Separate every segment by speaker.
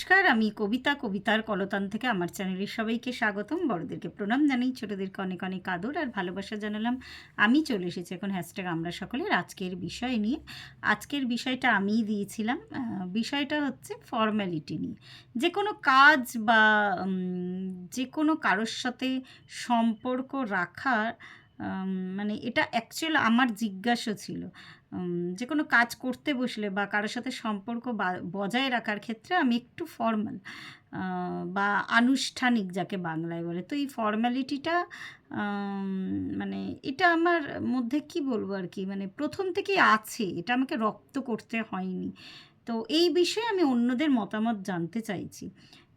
Speaker 1: নমস্কার, আমি কবিতা, কবিতার কলতান থেকে আমার চ্যানেলের সবাইকে স্বাগতম। বড়দেরকে প্রণাম জানাই, ছোটদেরকে অনেক অনেক আদর আর ভালোবাসা জানালাম। আমি চলে এসেছি এখন হ্যাশট্যাগ আমরা সকলের আজকের বিষয় নিয়ে। আজকের বিষয়টা আমিই দিয়েছিলাম। বিষয়টা হচ্ছে ফর্ম্যালিটি নিয়ে। যে কোনো কাজ বা যে কোনো কারোর সাথে সম্পর্ক রাখার মানে এটা অ্যাকচুয়াল আমার জিজ্ঞাসা ছিল। যে কোনো কাজ করতে বসলে বা কারোর সাথে সম্পর্ক বজায় রাখার ক্ষেত্রে আমি একটু ফর্মাল বা আনুষ্ঠানিক যাকে বাংলায় বলে, তো এই ফর্ম্যালিটিটা মানে এটা আমার মধ্যে কি বলবো আর কি, মানে প্রথম থেকেই আছে, এটা আমাকে রপ্ত করতে হয়নি। তো এই বিষয়ে আমি অন্যদের মতামত জানতে চাইছি।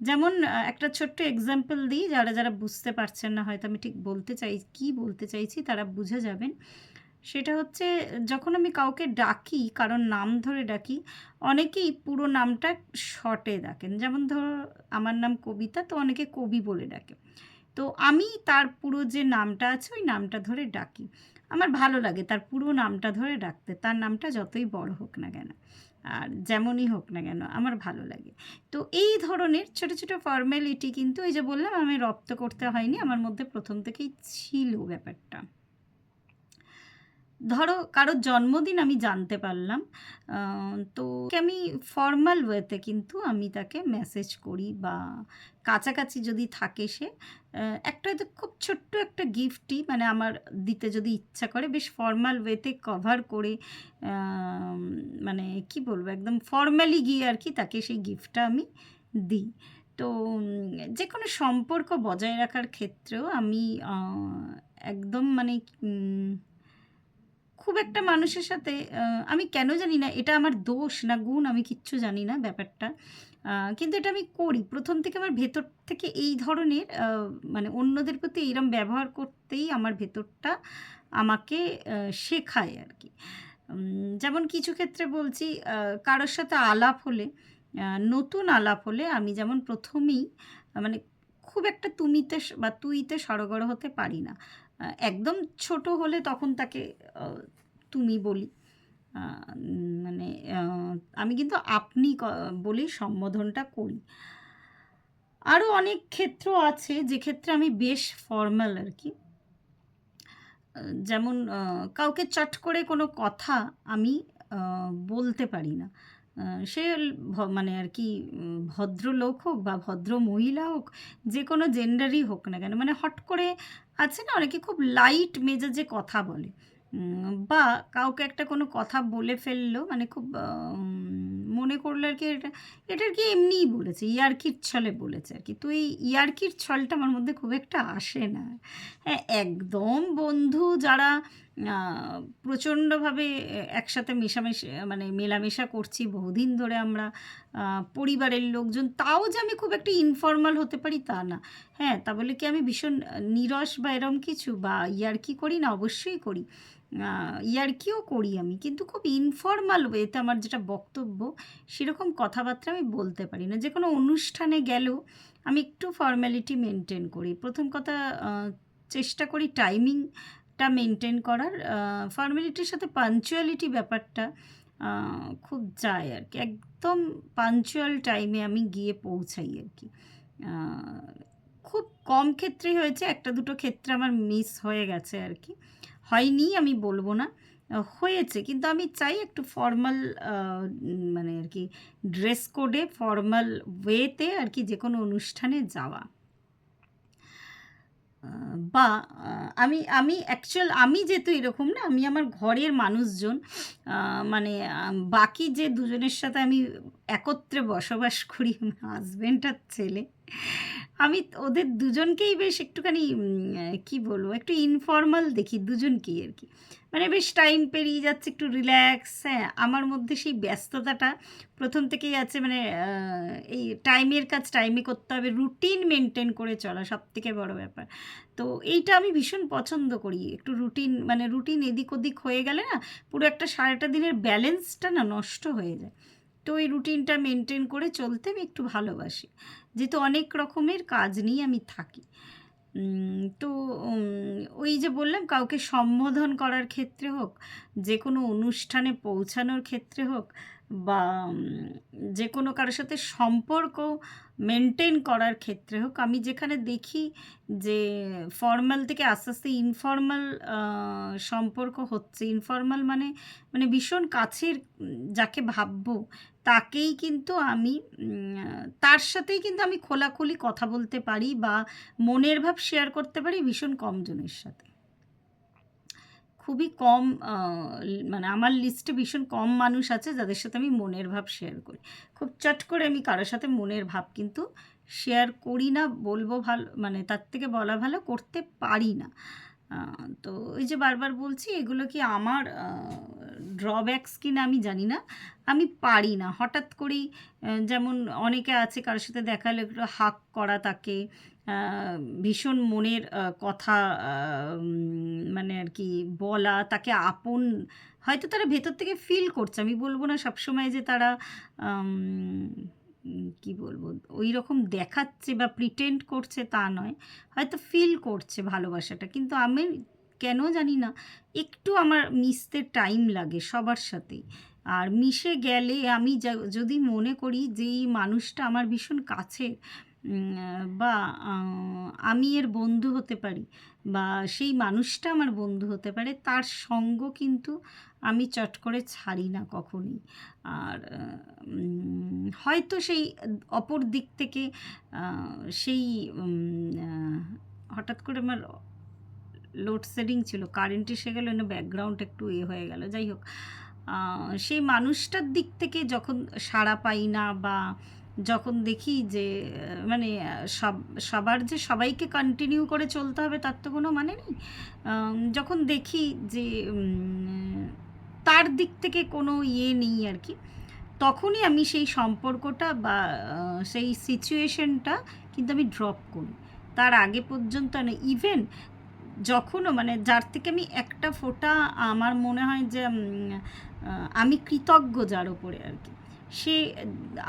Speaker 1: যেমন একটা ছোট্ট এক্সাম্পল দিই, যারা যারা বুঝতে পারছেন না, হয়তো আমি ঠিক কি বলতে চাইছি তারা বুঝে যাবেন। সেটা হচ্ছে, যখন আমি কাউকে ডাকি, কারোর নাম ধরে ডাকি, অনেকেই পুরো নামটা শর্টে ডাকেন। যেমন ধরো আমার নাম কবিতা, তো অনেকে কবি বলে ডাকে। তো আমি তার পুরো যে নামটা আছে ওই নামটা ধরে ডাকি। আমার ভালো লাগে তার পুরো নামটা ধরে ডাকতে, তার নামটা যতই বড় হোক না কেন আর যেমনই হোক না কেন আমার ভালো লাগে। তো এই ধরনের ছোট ছোট ফর্ম্যালিটি কিন্তু এই যে বললাম আমি রপ্ত করতে হয়নি, আমার মধ্যে প্রথম থেকেই ছিল ব্যাপারটা। ধরো কারোর জন্মদিন আমি জানতে পারলাম, তো আমি ফর্মাল ওয়েতে কিন্তু আমি তাকে মেসেজ করি, বা কাছাকাছি যদি থাকে সে, একটা হয়তো খুব ছোট্ট একটা গিফটই মানে আমার দিতে যদি ইচ্ছা করে, বেশ ফর্মাল ওয়েতে কভার করে, মানে কি বলবো, একদম ফর্মালি গিয়ে আর কি তাকে সেই গিফটটা আমি দিই। তো যে কোনো সম্পর্ক বজায় রাখার ক্ষেত্রেও আমি একদম মানে খুব একটা মানুষের সাথে আমি কেন জানি না এটা আমার দোষ না গুণ, আমি কিচ্ছু জানি না ব্যাপারটা। কিন্তু এটা আমি করি। প্রথম থেকে আমার ভেতর থেকে এই ধরনের মানে অন্যদের প্রতি এইরকম ব্যবহার করতেই আমার ভেতরটা আমাকে শেখায় আরকি। যেমন কিছু ক্ষেত্রে বলছি, কারোর সাথে আলাপ হলে, নতুন আলাপ হলে আমি যেমন প্রথমেই মানে খুব একটা তুমিতে বা তুইতে সড়গড় হতে পারি না। একদম ছোট হলে তখন তাকে আ তুমি বলি। আ মানে আ আমি কিন্তু আপনি বলেই সম্বোধনটা করি। আরও অনেক ক্ষেত্র আছে যে ক্ষেত্রে আমি বেশ ফর্মাল আরকি। আ যেমন কাউকে চট করে কোনো কথা আমি আ বলতে পারি না। আ সে মানে আর কি ভদ্রলোক হোক বা ভদ্র মহিলা হোক, যে কোনো জেন্ডারই হোক না কেন, মানে হট করে আছে না অনেকে খুব লাইট মেজাজে কথা বলে। বা কাউকে একটা কোনো কথা বলে ফেললো, মানে খুব মনে করলো আর কি এটা আর কি এমনিই বলেছে, ইয়ার্কির ছলে বলেছে আর কি। তো এই ইয়ার্কির ছলটা আমার মধ্যে খুব একটা আসে না। হ্যাঁ, একদম বন্ধু যারা আ প্রচণ্ডভাবে একসাথে মেশামেশি মানে মেলামেশা করছি বহুদিন ধরে আমরা, আ পরিবারের লোকজন, তাও যে আমি খুব একটা ইনফর্মাল হতে পারি তা না। হ্যাঁ, তা বলে কি আমি ভীষণ নিরস বা এরম কিছু বা ইয়ার্কি করি না? অবশ্যই করি। আ ইয়ার্কিও করি আমি। কিন্তু খুব ইনফর্মাল ওয়েতে আমার যেটা বক্তব্য, সেরকম কথাবার্তা আমি বলতে পারি না। যেকোনো অনুষ্ঠানে গেলেও আমি একটু ফর্মালিটি মেইনটেইন করি। প্রথম কথা, আ চেষ্টা করি টাইমিংটা মেইনটেইন করার। ফর্মালিটির সাথে পাঞ্চুয়ালিটি ব্যাপারটা আ খুব যায় আরকি। একদম পাঞ্চুয়াল টাইমে আমি গিয়ে পৌঁছাই আরকি। আ খুব কম ক্ষেত্রেই হয়েছে, ১-২ ক্ষেত্রে আমার মিস হয়ে গেছে আরকি। হয়নি আমি বলব না। হয়েছে, কিন্তু আমি চাই একটু ফর্মাল আ মানে আরকি ড্রেস কোডে ফর্মাল ওয়েতে আরকি যেকোনো অনুষ্ঠানে যাওয়া। আ বা আ আমি আমি আমি যেহেতু এরকম না, আমি আমার ঘরের মানুষজন, আ মানে বাকি যে দুজনের সাথে আমি একত্রে বসবাস করি, হাসব্যান্ড আর ছেলে। আমি ওদের দুজনকেই বেশ একটুখানি কি বলবো, একটু ইনফর্মাল দেখি দুজনকেই আরকি। মানে বেশ টাইম পেরিয়ে যাচ্ছে, একটু রিল্যাক্স, হ্যাঁ? আমার মধ্যে সেই ব্যস্ততাটা প্রথম থেকেই আছে, মানে এই টাইমের কাজ টাইমে করতে হবে, রুটিন মেইনটেইন করে চলা সবথেকে বড় ব্যাপার। তো এইটা আমি ভীষণ পছন্দ করি। একটু রুটিন, মানে রুটিন এদিক ওদিক হয়ে গেলে না, পুরো একটা সারাটা দিনের ব্যালেন্সটা না নষ্ট হয়ে যায়। তো এই রুটিনটা মেইনটেইন করে চলতে আমি একটু ভালোবাসি। যেহেতু অনেক রকমের কাজ নিয়ে আমি থাকি। তো ওই যে বললাম, কাউকে সম্বোধন করার ক্ষেত্রে হোক, যেকোনো অনুষ্ঠানে পৌঁছানোর ক্ষেত্রে হোক, বা যে কোনো কারোর সাথে সম্পর্ক মেনটেন করার ক্ষেত্রে হোক, আমি যেখানে দেখি যে ফর্মাল থেকে আস্তে, আস্তে ইনফর্মাল সম্পর্ক হচ্ছে। ইনফর্মাল মানে ভীষণ কাছের, যাকে ভাববো তাকেই কিন্তু আমি তার সাথেই কিন্তু আমি খোলাখুলি কথা বলতে পারি বা মনের ভাব শেয়ার করতে পারি ভীষণ কম জনের সাথে। খুবই কম, আমার লিস্টে ভীষণ কম মানুষ আছে যাদের সাথে আমি মনের ভাব শেয়ার করি। খুব চট করে আমি কারো সাথে মনের ভাব কিন্তু শেয়ার করি না, বলবো ভালো, তার থেকে বলা ভালো, করতে পারি না। তো ওই যে বারবার বলছি, এগুলো কি আমার ড্রব্যাকস কিনা আমি জানি না। আমি পারি না। হঠাৎ করেই যেমন অনেকে আছে কারোর সাথে দেখা হলে একটু হাগ করা তাকে, আ ভীষণ মনের কথা আ আর কি বলা, তাকে আপন, হয়তো তারা ভেতর থেকে ফিল করছে। আমি বলব না সবসময় যে তারা আম কি বলবো, ঐরকম দেখাচ্ছে বা প্রিটেন্ড করছে তা নয়। হয়তো ফিল করছে ভালোবাসাটা। কিন্তু আমি কেন জানি না একটু আমার মিশতে টাইম লাগে সবার সাথেই। আর মিশে গেলে আমি যদি মনে করি যে এই মানুষটা আমার ভীষণ কাছের, বা আ আমি এর বন্ধু হতে পারি বা সেই মানুষটা আমার বন্ধু হতে পারে, তার সঙ্গ কিন্তু আমি চট করে ছাড়ি না কখনোই। আর হয়তো সেই অপর দিক থেকে আ সেই হঠাৎ করে আমার লোডশেডিং ছিল। কারেন্ট এসে গেল, ব্যাকগ্রাউন্ড একটু হয়ে গেল। যাই হোক, আ সেই মানুষটার দিক থেকে যখন সাড়া পাই না, বা যখন দেখি যে সবার যে সবাইকে কন্টিনিউ করে চলতে হবে তার তো কোনো মানে নেই। যখন দেখি যে তার দিক থেকে কোনো নেই আরকি, তখনই আমি সেই সম্পর্কটা বা সেই সিচুয়েশনটা কিন্তু আমি ড্রপ করি। তার আগে পর্যন্ত না, ইভেন যখনও যার থেকে আমি একটা ফোঁটা আমার মনে হয় যে আমি কৃতজ্ঞ যার ওপরে আরকি, সে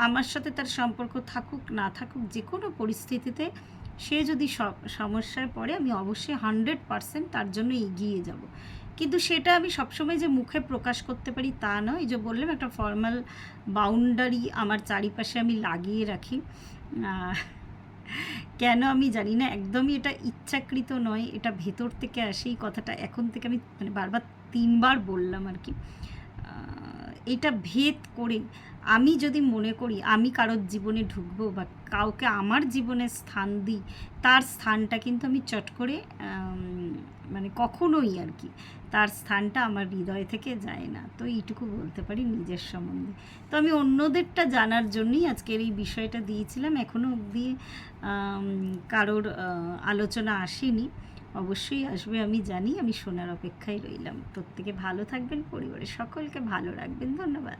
Speaker 1: আমার সাথে তার সম্পর্ক থাকুক না থাকুক, যে কোনো পরিস্থিতিতে সে যদি সমস্যায় পড়ে, আমি অবশ্যই 100% তার জন্য এগিয়ে যাব। কিন্তু সেটা আমি সবসময় যে মুখে প্রকাশ করতে পারি তা নয়। এই যে বললাম, একটা ফর্মাল বাউন্ডারি আমার চারিপাশে আমি লাগিয়ে রাখি। কেন আমি জানি না, একদমই এটা ইচ্ছাকৃত নয়, এটা ভেতর থেকে আসে। এই কথাটা এখন থেকে আমি বারবার ৩ বার বললাম আরকি। এটা ভেদ করে আমি যদি মনে করি আমি কারোর জীবনে ঢুকবো বা কাউকে আমার জীবনে স্থান দিই, তার স্থানটা কিন্তু আমি চট করে কখনোই আরকি তার স্থানটা আমার হৃদয় থেকে যায় না। তো এইটুকু বলতে পারি নিজের সম্বন্ধে। তো আমি অন্যদেরটা জানার জন্যই আজকের এই বিষয়টা দিয়েছিলাম। এখনও অবধি কারোর আলোচনা আসেনি। অবশ্যই আসবে আমি জানি। আমি শোনার অপেক্ষায় রইলাম। প্রত্যেকে ভালো থাকবেন, পরিবারের সকলকে ভালো রাখবেন। ধন্যবাদ।